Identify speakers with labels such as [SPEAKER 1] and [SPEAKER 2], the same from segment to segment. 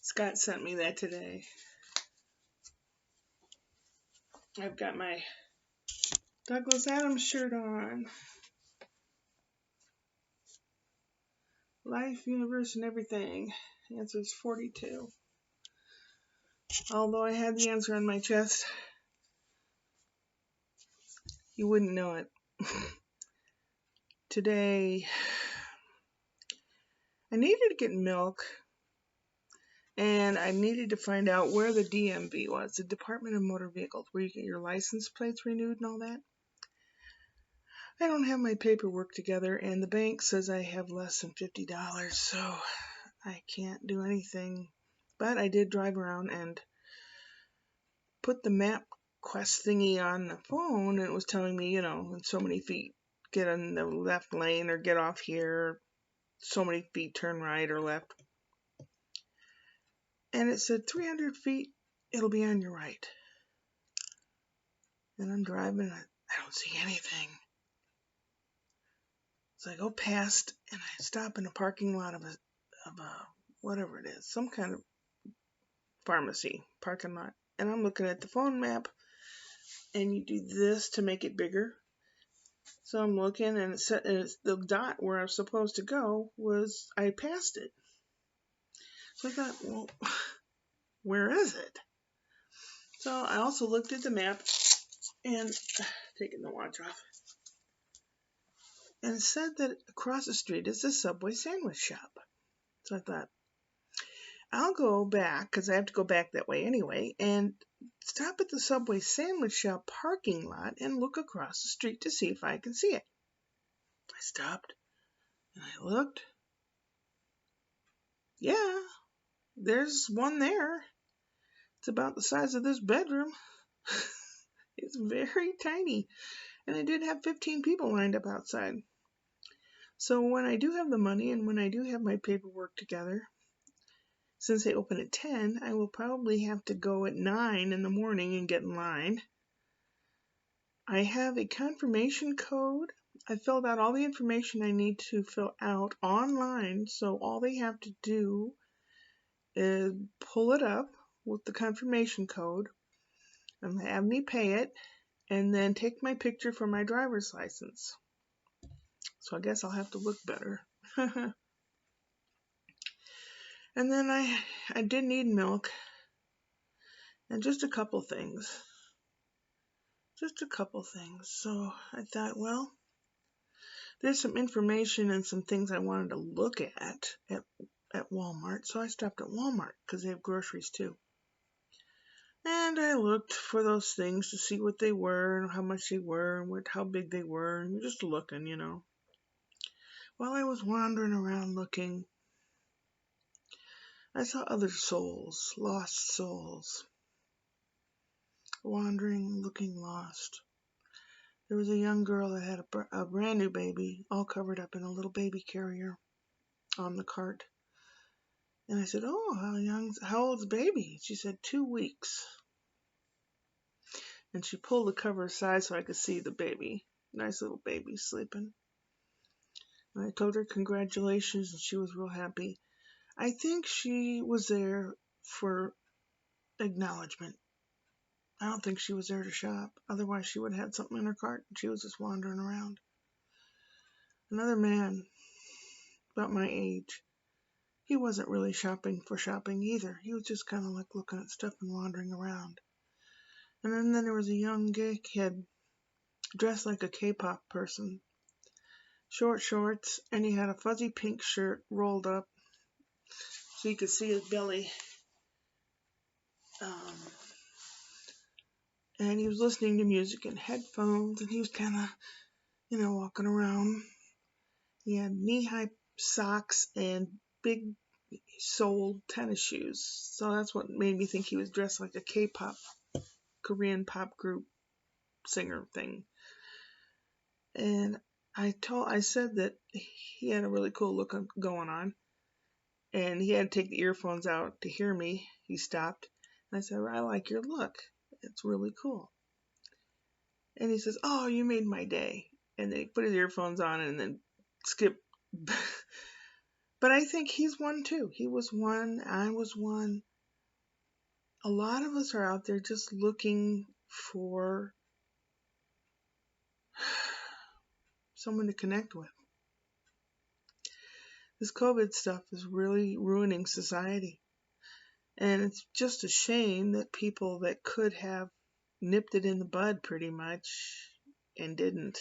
[SPEAKER 1] Scott sent me that today. I've got my Douglas Adams shirt on. Life, universe, and everything. The answer is 42. Although I had the answer on my chest, you wouldn't know it. Today, I needed to get milk, and I needed to find out where the DMV was, the Department of Motor Vehicles, where you get your license plates renewed and all that. I don't have my paperwork together, and the bank says I have less than $50, so I can't do anything. But I did drive around and put the map quest thingy on the phone, and it was telling me, in so many feet, get in the left lane or get off here, so many feet, turn right or left. And it said 300 feet, it'll be on your right. And I'm driving, I don't see anything. So I go past, and I stop in a parking lot of a whatever it is, some kind of pharmacy parking lot. And I'm looking at the phone map, and you do this to make it bigger. So I'm looking, and it's the dot where I was supposed to go I passed it. So I thought, well, where is it? So I also looked at the map and taking the watch off. And it said that across the street is a Subway sandwich shop. So I thought, I'll go back, because I have to go back that way anyway, and stop at the Subway sandwich shop parking lot and look across the street to see if I can see it. I stopped and I looked. Yeah, there's one there. It's about the size of this bedroom. It's very tiny. And I did have 15 people lined up outside. So when I do have the money and when I do have my paperwork together, since they open at 10, I will probably have to go at 9 in the morning and get in line. I have a confirmation code. I filled out all the information I need to fill out online, so all they have to do is pull it up with the confirmation code and have me pay it, and then take my picture for my driver's license. So I guess I'll have to look better. And then I did need milk, and just a couple things. So I thought, well, there's some information and some things I wanted to look at Walmart. So I stopped at Walmart because they have groceries too. And I looked for those things to see what they were and how much they were and how big they were, and just looking, While I was wandering around looking, I saw other souls, lost souls, wandering, looking lost. There was a young girl that had a brand new baby, all covered up in a little baby carrier on the cart. And I said, "Oh, how old's the baby?" She said, 2 weeks. And she pulled the cover aside so I could see the baby. Nice little baby sleeping. And I told her congratulations, and she was real happy. I think she was there for acknowledgement. I don't think she was there to shop. Otherwise, she would have had something in her cart. She was just wandering around. Another man, about my age, he wasn't really shopping for shopping either. He was just kind of like looking at stuff and wandering around. And then there was a young gay kid dressed like a K-pop person. Short shorts, and he had a fuzzy pink shirt rolled up so you could see his belly. And he was listening to music in headphones, and he was kind of, walking around. He had knee-high socks and big soled tennis shoes. So that's what made me think he was dressed like a K-pop, Korean pop group singer thing. And I said that he had a really cool look going on, and he had to take the earphones out to hear me. He stopped, and I said, I like your look. It's really cool. And he says, oh, you made my day. And then he put his earphones on and then skipped. But I think he's one too. He was one. I was one. A lot of us are out there just looking for someone to connect with. This COVID stuff is really ruining society. And it's just a shame that people that could have nipped it in the bud pretty much and didn't.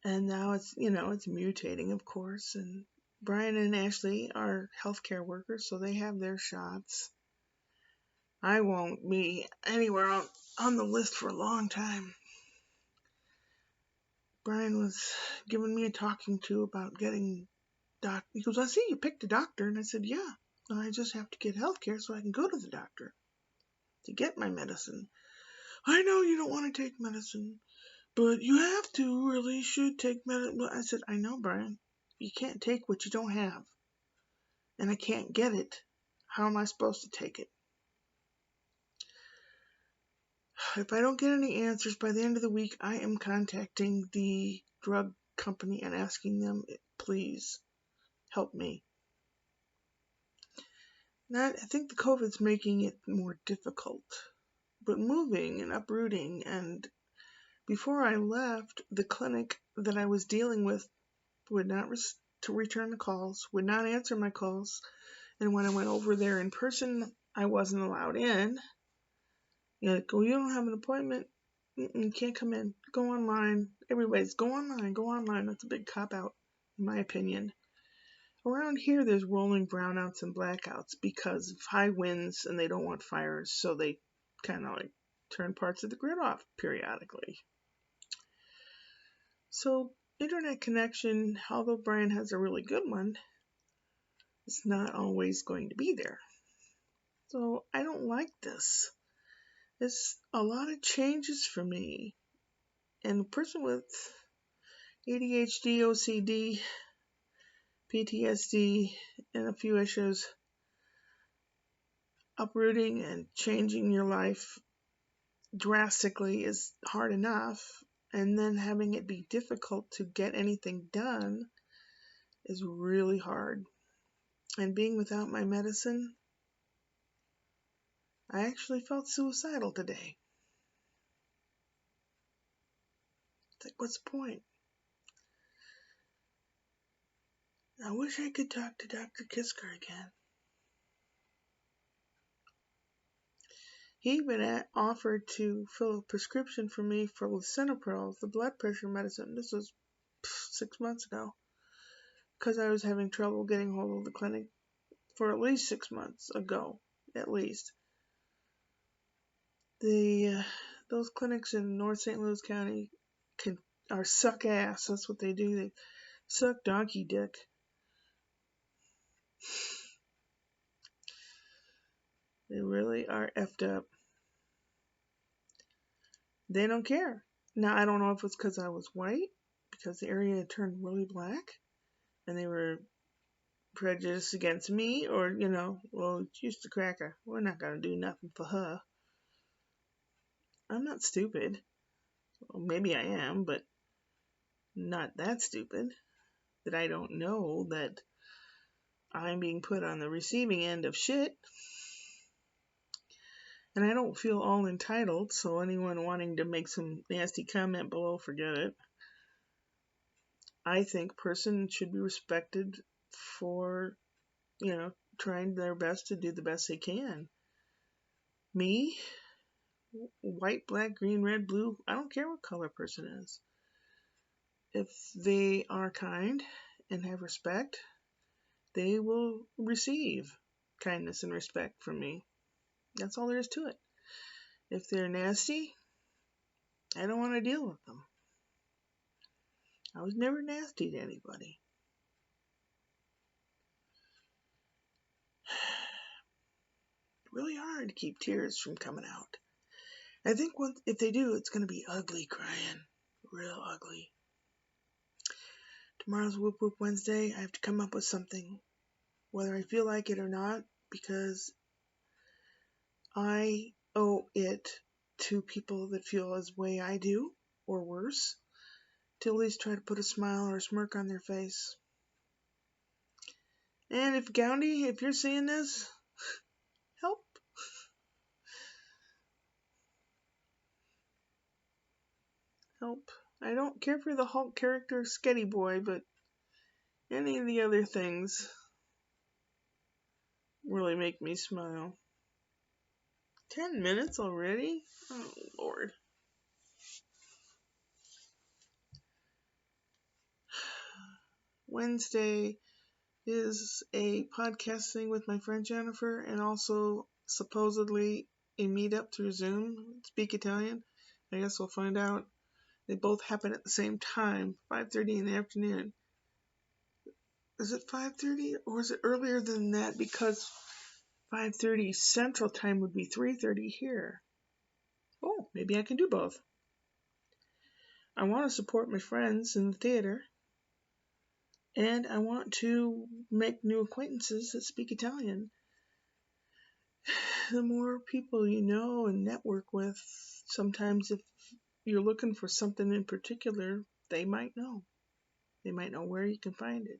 [SPEAKER 1] And now it's mutating, of course. And Brian and Ashley are healthcare workers, so they have their shots. I won't be anywhere on the list for a long time. Brian was giving me a talking to about getting He goes, I see you picked a doctor. And I said, yeah, I just have to get healthcare so I can go to the doctor to get my medicine. I know you don't want to take medicine, but you have to, really should take medicine. I said, I know, Brian. You can't take what you don't have. And I can't get it. How am I supposed to take it? If I don't get any answers by the end of the week, I am contacting the drug company and asking them, please help me. I think the COVID's making it more difficult, but moving and uprooting. And before I left, the clinic that I was dealing with would not to return the calls, would not answer my calls. And when I went over there in person, I wasn't allowed in. Like, oh, you don't have an appointment? You can't come in. Go online. Everybody's go online, go online. That's a big cop-out, in my opinion. Around here, there's rolling brownouts and blackouts because of high winds and they don't want fires, so they kind of like turn parts of the grid off periodically. So, internet connection, although Brian has a really good one, is not always going to be there. So, I don't like this. It's a lot of changes for me. And a person with ADHD, OCD, PTSD, and a few issues, uprooting and changing your life drastically is hard enough, and then having it be difficult to get anything done is really hard. And being without my medicine, I actually felt suicidal today. It's like, what's the point? I wish I could talk to Dr. Kisker again. He even offered to fill a prescription for me for lisinopril, the blood pressure medicine. This was 6 months ago, because I was having trouble getting hold of the clinic for at least 6 months ago, at least. Those clinics in North St. Louis County are suck ass. That's what they do. They suck donkey dick. They really are effed up. They don't care. Now, I don't know if it's because I was white, because the area had turned really black, and they were prejudiced against me, or, well, it's just a cracker. We're not going to do nothing for her. I'm not stupid. Well, maybe I am, but not that stupid that I don't know that I'm being put on the receiving end of shit. And I don't feel all entitled, so anyone wanting to make some nasty comment below, forget it. I think person should be respected for, trying their best to do the best they can. Me, white, black, green, red, blue, I don't care what color person is. If they are kind and have respect, they will receive kindness and respect from me. That's all there is to it. If they're nasty, I don't want to deal with them. I was never nasty to anybody. Really hard to keep tears from coming out. I think if they do, it's going to be ugly crying. Real ugly. Tomorrow's Whoop Whoop Wednesday. I have to come up with something, whether I feel like it or not, because I owe it to people that feel as way I do, or worse, to at least try to put a smile or a smirk on their face. And if Goundy, if you're seeing this, help. Help. I don't care for the Hulk character Sketty Boy, but any of the other things really make me smile. 10 minutes already? Oh, Lord. Wednesday is a podcast thing with my friend Jennifer, and also supposedly a meetup through Zoom. Speak Italian. I guess we'll find out. They both happen at the same time, 5:30 in the afternoon. Is it 5:30 or is it earlier than that? Because 5:30 Central Time would be 3:30 here. Oh, maybe I can do both. I want to support my friends in the theater, and I want to make new acquaintances that speak Italian. The more people you know and network with, sometimes if you're looking for something in particular, they might know. They might know where you can find it.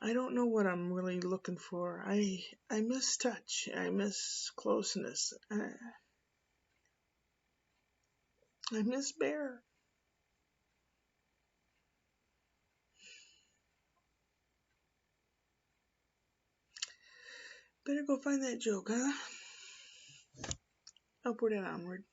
[SPEAKER 1] I don't know what I'm really looking for. I miss touch. I miss closeness. I miss Bear. Better go find that joke, huh? Upward and onward.